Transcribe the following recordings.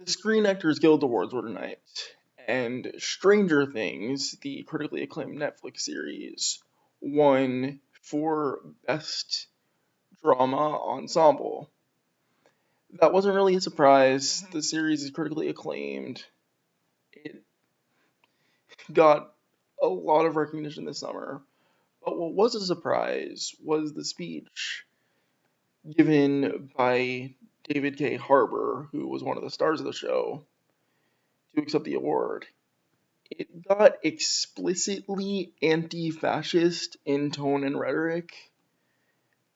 The Screen Actors Guild Awards were tonight, and Stranger Things, the critically acclaimed Netflix series, won for Best Drama Ensemble. That wasn't really a surprise. The series is critically acclaimed. It got a lot of recognition this summer. But what was a surprise was the speech given by David K. Harbour, who was one of the stars of the show, to accept the award. It got explicitly anti-fascist in tone and rhetoric,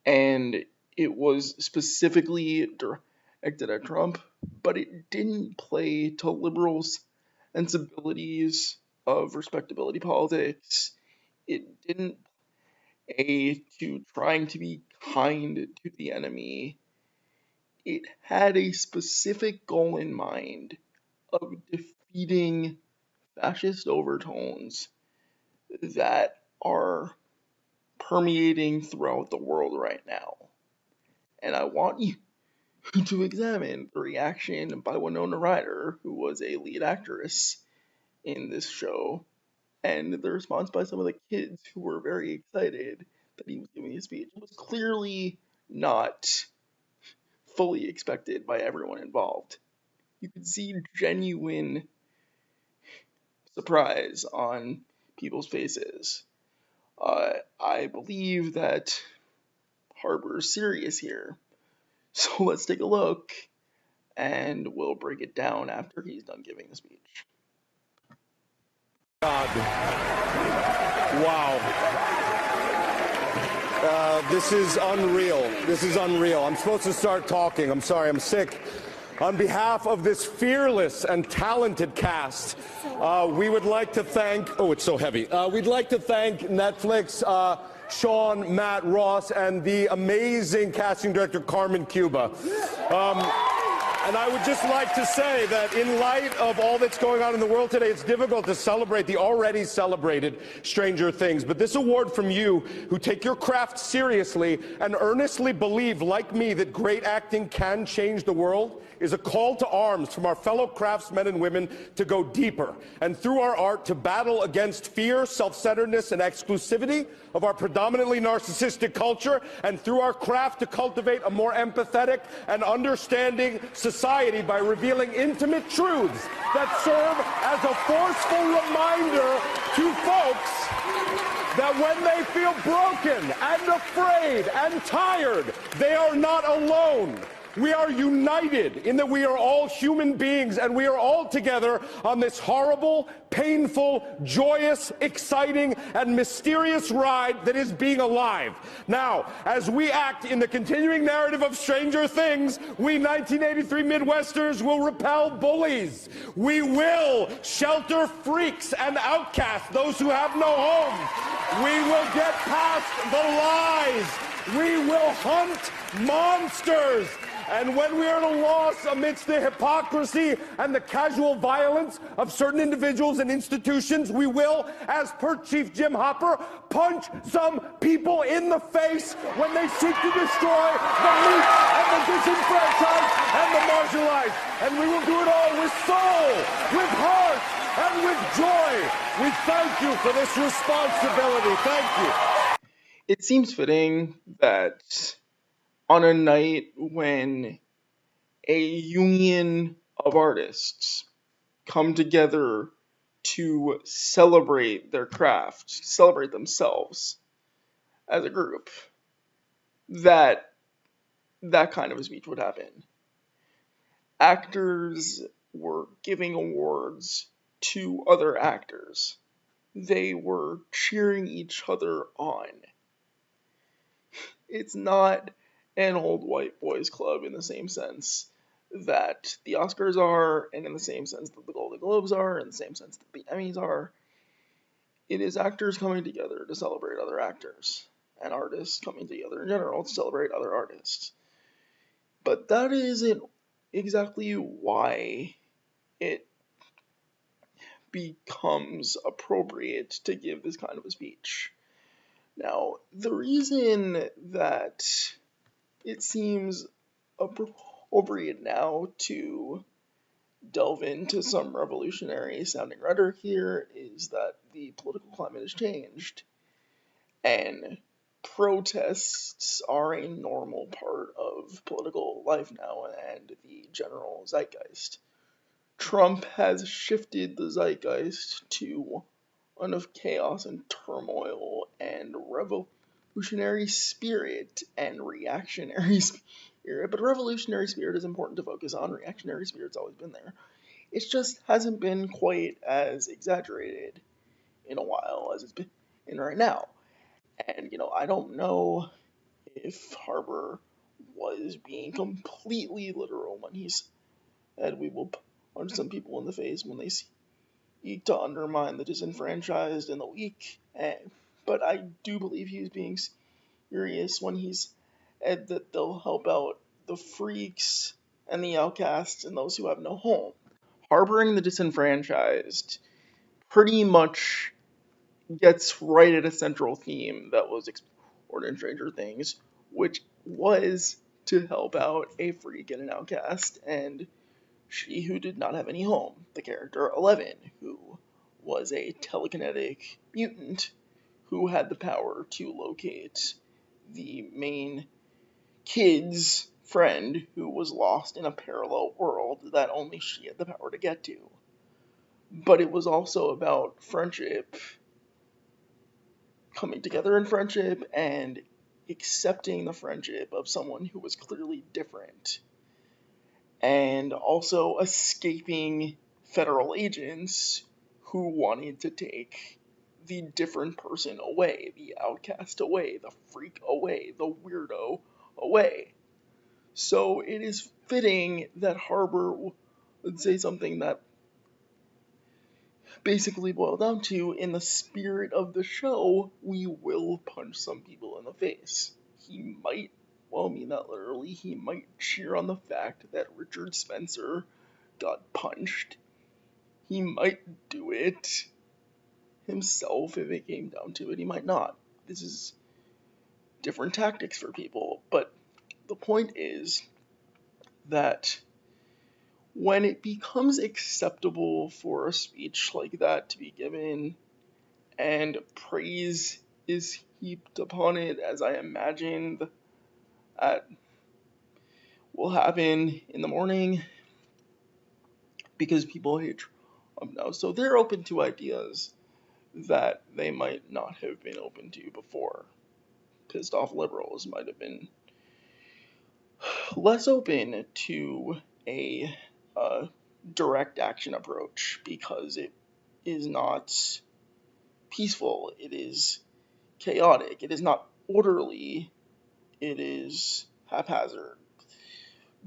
and it was specifically directed at Trump, but it didn't play to liberals' sensibilities of respectability politics. It didn't play to trying to be kind to the enemy. It had a specific goal in mind of defeating fascist overtones that are permeating throughout the world right now. And I want you to examine the reaction by Winona Ryder, who was a lead actress in this show, and the response by some of the kids who were very excited that he was giving a speech. It was clearly not fully expected by everyone involved. You could see genuine surprise on people's faces. I believe that Harbour's serious here. So let's take a look, and we'll break it down after he's done giving the speech. God. Wow. This is unreal. This is unreal. I'm supposed to start talking. I'm sorry, I'm sick. On behalf of this fearless and talented cast, we would like to thank, oh, it's so heavy. We'd like to thank Netflix, Sean, Matt, Ross, and the amazing casting director, Carmen Cuba. And I would just like to say that in light of all that's going on in the world today, it's difficult to celebrate the already celebrated Stranger Things. But this award from you, who take your craft seriously and earnestly believe, like me, that great acting can change the world, is a call to arms from our fellow craftsmen and women to go deeper, and through our art to battle against fear, self-centeredness, and exclusivity of our predominantly narcissistic culture, and through our craft to cultivate a more empathetic and understanding society by revealing intimate truths that serve as a forceful reminder to folks that when they feel broken and afraid and tired, they are not alone. We are united in that we are all human beings, and we are all together on this horrible, painful, joyous, exciting, and mysterious ride that is being alive. Now, as we act in the continuing narrative of Stranger Things, we 1983 Midwesterners will repel bullies. We will shelter freaks and outcasts, those who have no home. We will get past the lies. We will hunt monsters. And when we are at a loss amidst the hypocrisy and the casual violence of certain individuals and institutions, we will, as per Chief Jim Hopper, punch some people in the face when they seek to destroy the weak and the disenfranchised and the marginalized. And we will do it all with soul, with heart, and with joy. We thank you for this responsibility. Thank you. It seems fitting that on a night when a union of artists come together to celebrate their craft, celebrate themselves as a group, that kind of a speech would happen. Actors were giving awards to other actors. They were cheering each other on. It's not an old white boys club in the same sense that the Oscars are, and in the same sense that the Golden Globes are, in the same sense that the Emmys are. It is actors coming together to celebrate other actors, and artists coming together in general to celebrate other artists. But that isn't exactly why it becomes appropriate to give this kind of a speech. Now, the reason that it seems appropriate now to delve into some revolutionary sounding rhetoric here is that the political climate has changed, and protests are a normal part of political life now and the general zeitgeist. Trump has shifted the zeitgeist to one of chaos and turmoil and revolutionary spirit and reactionary spirit. But revolutionary spirit is important to focus on. Reactionary spirit's always been there. It just hasn't been quite as exaggerated in a while as it's been in right now. And, I don't know if Harbour was being completely literal when he said we will punch some people in the face when they seek to undermine the disenfranchised and the weak. But I do believe he was being serious when he said that they'll help out the freaks and the outcasts and those who have no home. Harboring the disenfranchised pretty much gets right at a central theme that was explored in Stranger Things, which was to help out a freak and an outcast, and she who did not have any home, the character 11, who was a telekinetic mutant who had the power to locate the main kid's friend who was lost in a parallel world that only she had the power to get to. But it was also about friendship, coming together in friendship, and accepting the friendship of someone who was clearly different, and also escaping federal agents who wanted to take the different person away, the outcast away, the freak away, the weirdo away. So it is fitting that Harbour would say something that basically boiled down to, in the spirit of the show, we will punch some people in the face. He might, well, I mean, not literally, he might cheer on the fact that Richard Spencer got punched. He might do it himself if it came down to it. He might not. This is different tactics for people. But the point is that when it becomes acceptable for a speech like that to be given and praise is heaped upon it, as I imagine that will happen in the morning, because people hate Trump now. So they're open to ideas that they might not have been open to before. Pissed off liberals might have been less open to a direct action approach because it is not peaceful, it is chaotic, it is not orderly, it is haphazard.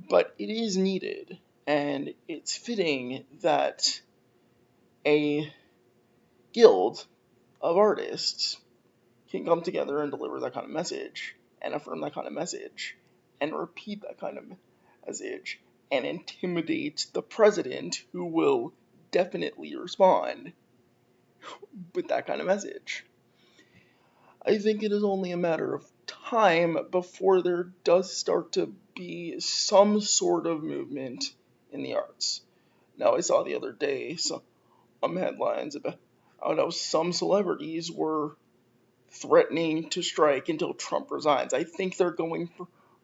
But it is needed, and it's fitting that a guild of artists can come together and deliver that kind of message, and affirm that kind of message, and repeat that kind of message, and intimidate the president, who will definitely respond with that kind of message. I think it is only a matter of time before there does start to be some sort of movement in the arts. Now, I saw the other day some headlines about how some celebrities were threatening to strike until Trump resigns. I think they're going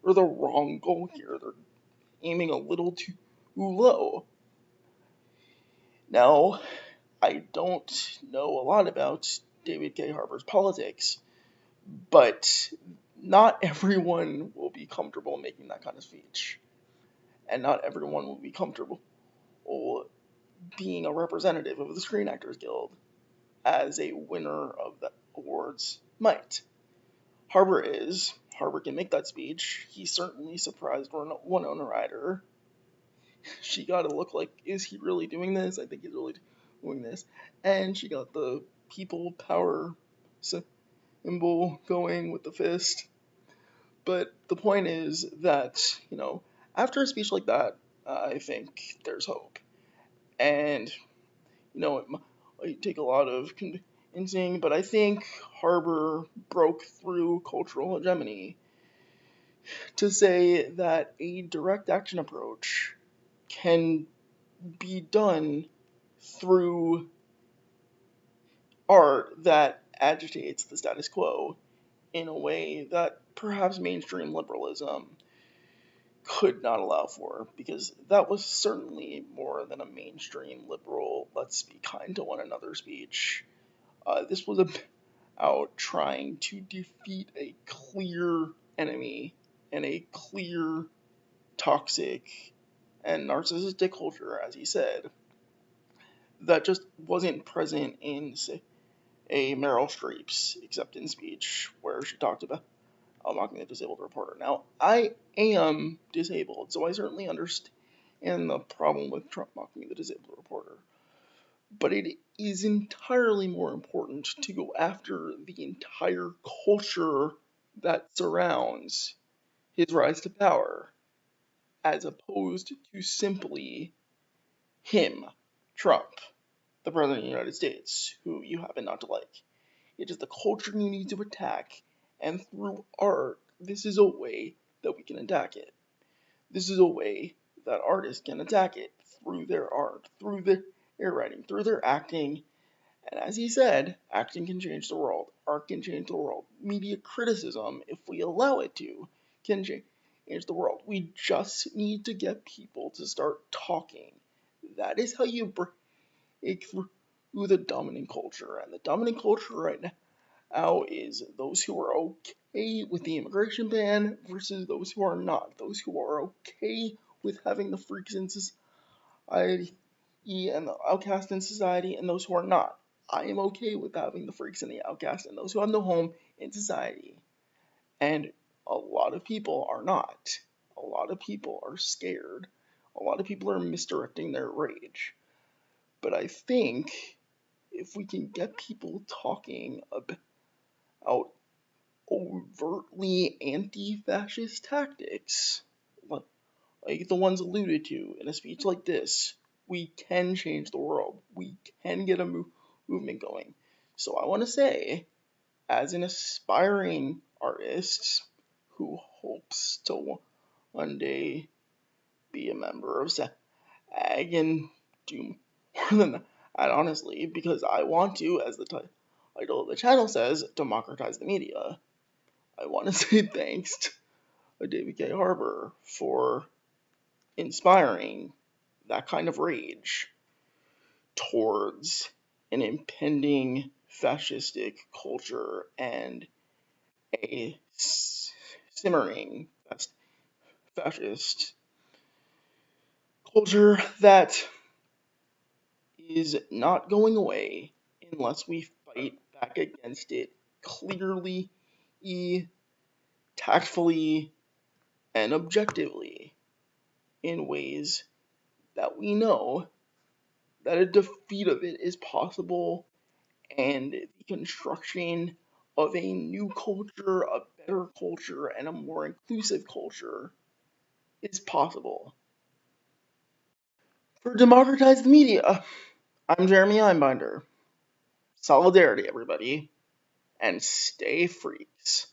for the wrong goal here. They're aiming a little too low. Now, I don't know a lot about David K. Harbour's politics, but not everyone will be comfortable making that kind of speech. And not everyone will be comfortable being a representative of the Screen Actors Guild, as a winner of the awards might. Harbour is. Harbour can make that speech. He certainly surprised Winona Ryder. She got to look like, is he really doing this? I think he's really doing this. And she got the people power symbol going with the fist. But the point is that, after a speech like that, I think there's hope. And, it might take a lot of convincing, but I think Harbour broke through cultural hegemony to say that a direct action approach can be done through art that agitates the status quo in a way that perhaps mainstream liberalism could not allow for, because that was certainly more than a mainstream liberal let's be kind to one another speech. This was about trying to defeat a clear enemy and a clear toxic and narcissistic culture, as he said, that just wasn't present in, say, a Meryl Streep's acceptance speech where she talked about mocking the disabled reporter. Now, I am disabled, so I certainly understand the problem with Trump mocking the disabled reporter. But it is entirely more important to go after the entire culture that surrounds his rise to power, as opposed to simply him, Trump, the President of the United States, who you happen not to like. It is the culture you need to attack, and through art, this is a way that we can attack it. This is a way that artists can attack it through their art, through their writing, through their acting. And as he said, acting can change the world, art can change the world, media criticism, if we allow it to, can change the world. We just need to get people to start talking. That is how you break through the dominant culture. And the dominant culture right now is those who are okay with the immigration ban versus those who are not. Those who are okay with having the freaks in society and the outcast in society, and those who are not. I am okay with having the freaks and the outcast and those who have no home in society. And a lot of people are not. A lot of people are scared. A lot of people are misdirecting their rage. But I think if we can get people talking about overtly anti-fascist tactics, like the ones alluded to in a speech like this, we can change the world. We can get a movement going. So I want to say, as an aspiring artist who hopes to one day be a member of SAG and do more than that, honestly, because I want to, as the title of the channel says, democratize the media. I want to say thanks to David K. Harbour for inspiring that kind of rage towards an impending fascistic culture and a simmering fascist culture that is not going away unless we fight back against it clearly, tactfully, and objectively in ways that we know that a defeat of it is possible, and the construction of a new culture, a better culture, and a more inclusive culture is possible. For Democratize the Media, I'm Jeremy Einbinder. Solidarity, everybody, and stay freaks.